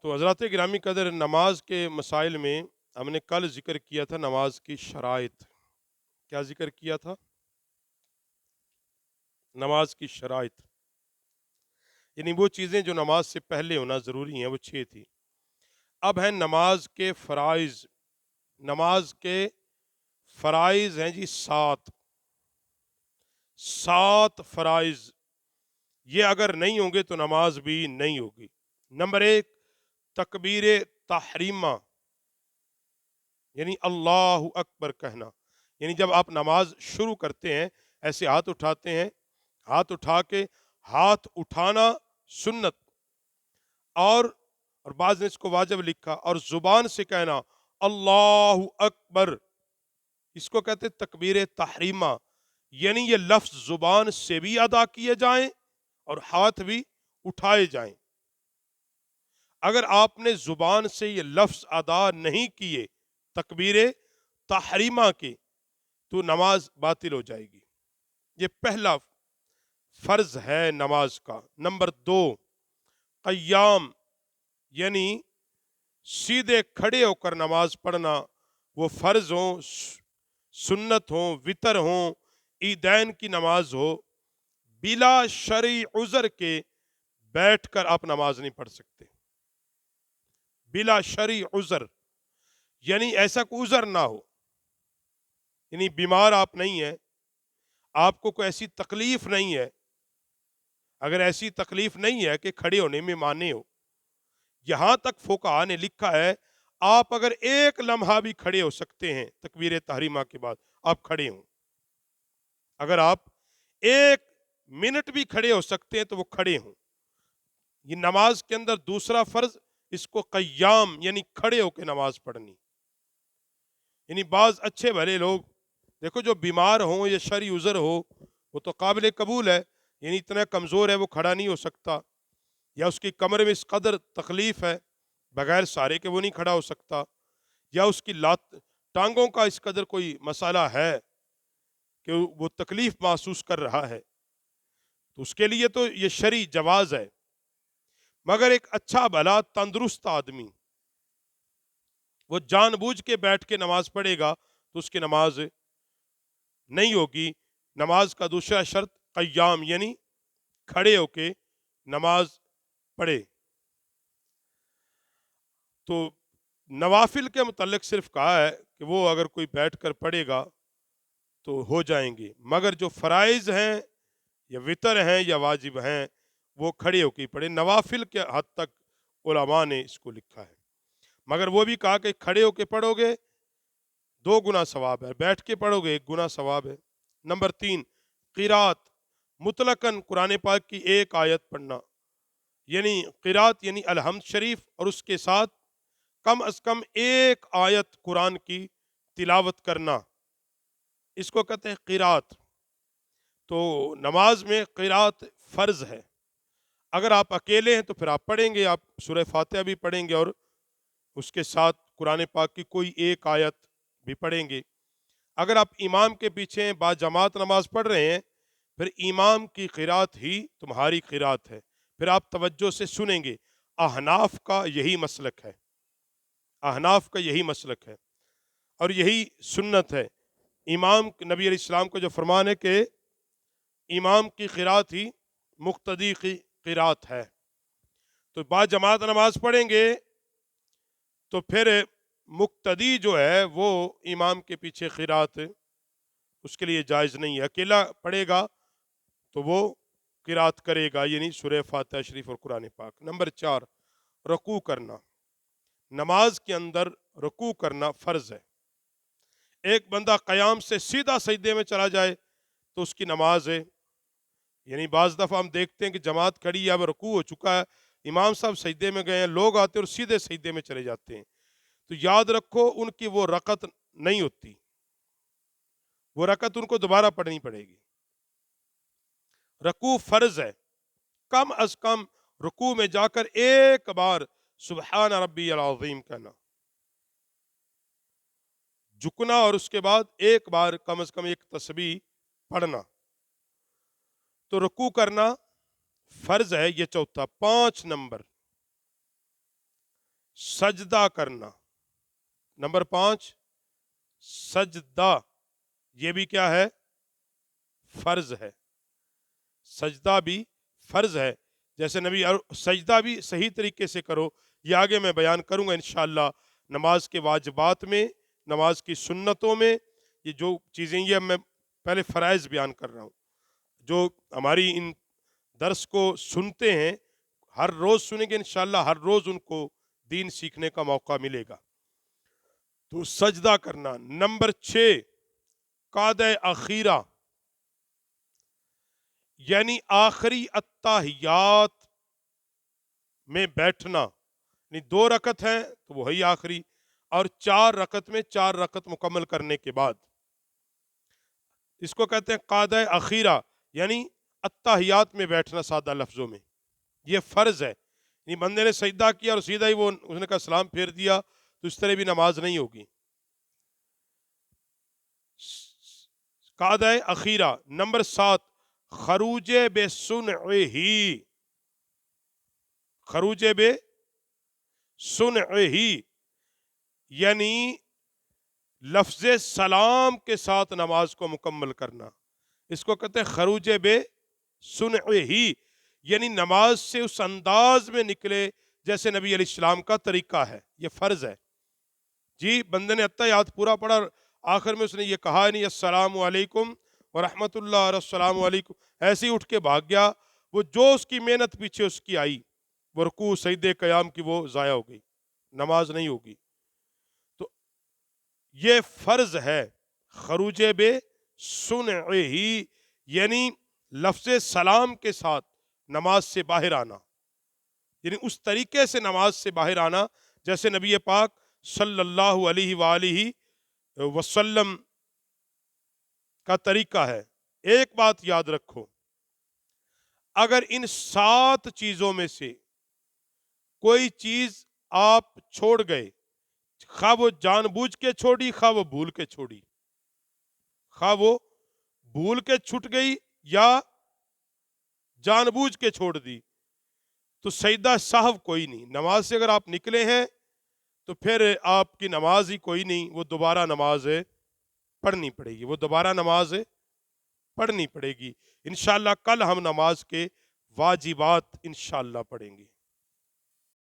تو حضرات گرامی قدر، نماز کے مسائل میں ہم نے کل ذکر کیا تھا نماز کی شرائط. کیا ذکر کیا تھا؟ نماز کی شرائط، یعنی وہ چیزیں جو نماز سے پہلے ہونا ضروری ہیں، وہ 6 تھی. اب ہیں نماز کے فرائض. نماز کے فرائض ہیں جی 7. 7 فرائض، یہ اگر نہیں ہوں گے تو نماز بھی نہیں ہوگی. نمبر 1، تکبیر تحریمہ، یعنی اللہ اکبر کہنا. یعنی جب آپ نماز شروع کرتے ہیں ایسے ہاتھ اٹھاتے ہیں، ہاتھ اٹھا کے ہاتھ اٹھانا سنت، اور بعض نے اس کو واجب لکھا، اور زبان سے کہنا اللہ اکبر، اس کو کہتے ہیں تکبیر تحریمہ. یعنی یہ لفظ زبان سے بھی ادا کیے جائیں اور ہاتھ بھی اٹھائے جائیں. اگر آپ نے زبان سے یہ لفظ ادا نہیں کیے تکبیر تحریمہ کے، تو نماز باطل ہو جائے گی. یہ پہلا فرض ہے نماز کا. نمبر 2، قیام، یعنی سیدھے کھڑے ہو کر نماز پڑھنا. وہ فرض ہوں، سنت ہوں، وتر ہوں، عیدین کی نماز ہو، بلا شرعی عذر کے بیٹھ کر آپ نماز نہیں پڑھ سکتے. بلا شرعی عذر، یعنی ایسا کوئی عذر نہ ہو، یعنی بیمار آپ نہیں ہیں، آپ کو کوئی ایسی تکلیف نہیں ہے. اگر ایسی تکلیف نہیں ہے کہ کھڑے ہونے میں مانے ہو، یہاں تک فقہاء نے لکھا ہے آپ اگر ایک لمحہ بھی کھڑے ہو سکتے ہیں تکبیر تحریمہ کے بعد، آپ کھڑے ہوں. اگر آپ ایک منٹ بھی کھڑے ہو سکتے ہیں تو وہ کھڑے ہوں. یہ نماز کے اندر دوسرا فرض، اس کو قیام، یعنی کھڑے ہو کے نماز پڑھنی. یعنی بعض اچھے بھلے لوگ دیکھو جو بیمار ہوں یا شرعی عذر ہو، وہ تو قابل قبول ہے، یعنی اتنا کمزور ہے وہ کھڑا نہیں ہو سکتا، یا اس کی کمر میں اس قدر تکلیف ہے بغیر سہارے کے وہ نہیں کھڑا ہو سکتا، یا اس کی ٹانگوں کا اس قدر کوئی مسئلہ ہے کہ وہ تکلیف محسوس کر رہا ہے، تو اس کے لیے تو یہ شرعی جواز ہے. مگر ایک اچھا بھلا تندرست آدمی وہ جان بوجھ کے بیٹھ کے نماز پڑھے گا تو اس کی نماز نہیں ہوگی. نماز کا دوسرا شرط قیام، یعنی کھڑے ہو کے نماز پڑھے. تو نوافل کے متعلق صرف کہا ہے کہ وہ اگر کوئی بیٹھ کر پڑھے گا تو ہو جائیں گے، مگر جو فرائض ہیں یا وتر ہیں یا واجب ہیں وہ کھڑے ہو کے پڑھے. نوافل کے حد تک علماء نے اس کو لکھا ہے، مگر وہ بھی کہا کہ کھڑے ہو کے پڑھو گے 2 گنا ثواب ہے، بیٹھ کے پڑھو گے 1 گنا ثواب ہے. نمبر 3، قرات، مطلقاً قرآن پاک کی ایک آیت پڑھنا. یعنی قرات یعنی الحمد شریف اور اس کے ساتھ کم از کم ایک آیت قرآن کی تلاوت کرنا، اس کو کہتے ہیں قرات. تو نماز میں قرات فرض ہے. اگر آپ اکیلے ہیں تو پھر آپ پڑھیں گے، آپ سورہ فاتحہ بھی پڑھیں گے اور اس کے ساتھ قرآن پاک کی کوئی ایک آیت بھی پڑھیں گے. اگر آپ امام کے پیچھے با جماعت نماز پڑھ رہے ہیں، پھر امام کی قرات ہی تمہاری قرات ہے، پھر آپ توجہ سے سنیں گے. احناف کا یہی مسلک ہے، احناف کا یہی مسلک ہے اور یہی سنت ہے. امام نبی علیہ السلام کو جو فرمان ہے کہ امام کی قرات ہی مقتدی کی قرات ہے. تو با جماعت نماز پڑھیں گے تو پھر مقتدی جو ہے وہ امام کے پیچھے قرات اس کے لیے جائز نہیں ہے. اکیلا پڑھے گا تو وہ قرات کرے گا، یعنی سورہ فاتحہ شریف اور قرآن پاک. نمبر 4، رکوع کرنا. نماز کے اندر رکوع کرنا فرض ہے. ایک بندہ قیام سے سیدھا سجدے میں چلا جائے تو اس کی نماز ہے. یعنی بعض دفعہ ہم دیکھتے ہیں کہ جماعت کھڑی ہے، اب رکوع ہو چکا ہے، امام صاحب سجدے میں گئے ہیں، لوگ آتے اور سیدھے سجدے میں چلے جاتے ہیں. تو یاد رکھو ان کی وہ رکعت نہیں ہوتی، وہ رکعت ان کو دوبارہ پڑھنی پڑے گی. رکوع فرض ہے. کم از کم رکوع میں جا کر ایک بار سبحان ربی العظیم کہنا، جھکنا اور اس کے بعد ایک بار کم از کم ایک تسبیح پڑھنا. تو رکوع کرنا فرض ہے. یہ چوتھا. 5 نمبر، سجدہ کرنا، نمبر 5 سجدہ، یہ بھی کیا ہے؟ فرض ہے، سجدہ بھی فرض ہے۔ جیسے نبی سجدہ بھی صحیح طریقے سے کرو، یہ آگے میں بیان کروں گا انشاءاللہ۔ نماز کے واجبات میں، نماز کی سنتوں میں، یہ جو چیزیں یہ میں پہلے فرائض بیان کر رہا ہوں، جو ہماری ان درس کو سنتے ہیں، ہر روز سنیں گے انشاءاللہ، ہر روز ان کو دین سیکھنے کا موقع ملے گا۔ تو سجدہ کرنا۔ نمبر 6 قعدہ اخیرہ، یعنی آخری اتحیات میں بیٹھنا، یعنی 2 رکعت ہیں تو وہی آخری، اور 4 رکعت میں 4 رکعت مکمل کرنے کے بعد، اس کو کہتے ہیں قعدہ اخیرہ، یعنی اتحیات میں بیٹھنا سادہ لفظوں میں۔ یہ فرض ہے، یعنی بندے نے سجدہ کیا اور سیدھا ہی اس نے کہا سلام پھیر دیا تو اس طرح بھی نماز نہیں ہوگی۔ قعدہ اخیرہ۔ نمبر 7 خروج بے سنعہ، خروج بے سنعہ، یعنی لفظ سلام کے ساتھ نماز کو مکمل کرنا، اس کو کہتے ہیں خروج بے سنعہ، یعنی نماز سے اس انداز میں نکلے جیسے نبی علیہ السلام کا طریقہ ہے، یہ فرض ہے۔ جی بندے نے اتحیات پورا پڑھا، آخر میں اس نے یہ کہا نہیں السلام علیکم ورحمۃ اللہ اور السلام علیکم، ایسے ہی اٹھ کے بھاگ گیا، وہ جو اس کی محنت پیچھے اس کی آئی، وہ رکوع سجدے قیام کی وہ ضائع ہو گئی، نماز نہیں ہوگی۔ تو یہ فرض ہے خروج بے سنعہ، یعنی لفظ سلام کے ساتھ نماز سے باہر آنا، یعنی اس طریقے سے نماز سے باہر آنا جیسے نبی پاک صلی اللہ علیہ وآلہ وسلم کا طریقہ ہے۔ ایک بات یاد رکھو، اگر ان 7 چیزوں میں سے کوئی چیز آپ چھوڑ گئے، خواہ وہ جان بوجھ کے چھوڑی، خواہ وہ بھول کے چھوڑی، خواہ وہ بھول کے چھٹ گئی یا جان بوجھ کے چھوڑ دی، تو سجدہ سہو کوئی نہیں۔ نماز سے اگر آپ نکلے ہیں تو پھر آپ کی نماز ہی کوئی نہیں، وہ دوبارہ نماز پڑھنی پڑے گی، وہ دوبارہ نماز پڑھنی پڑے گی۔ انشاءاللہ کل ہم نماز کے واجبات انشاءاللہ پڑھیں گے۔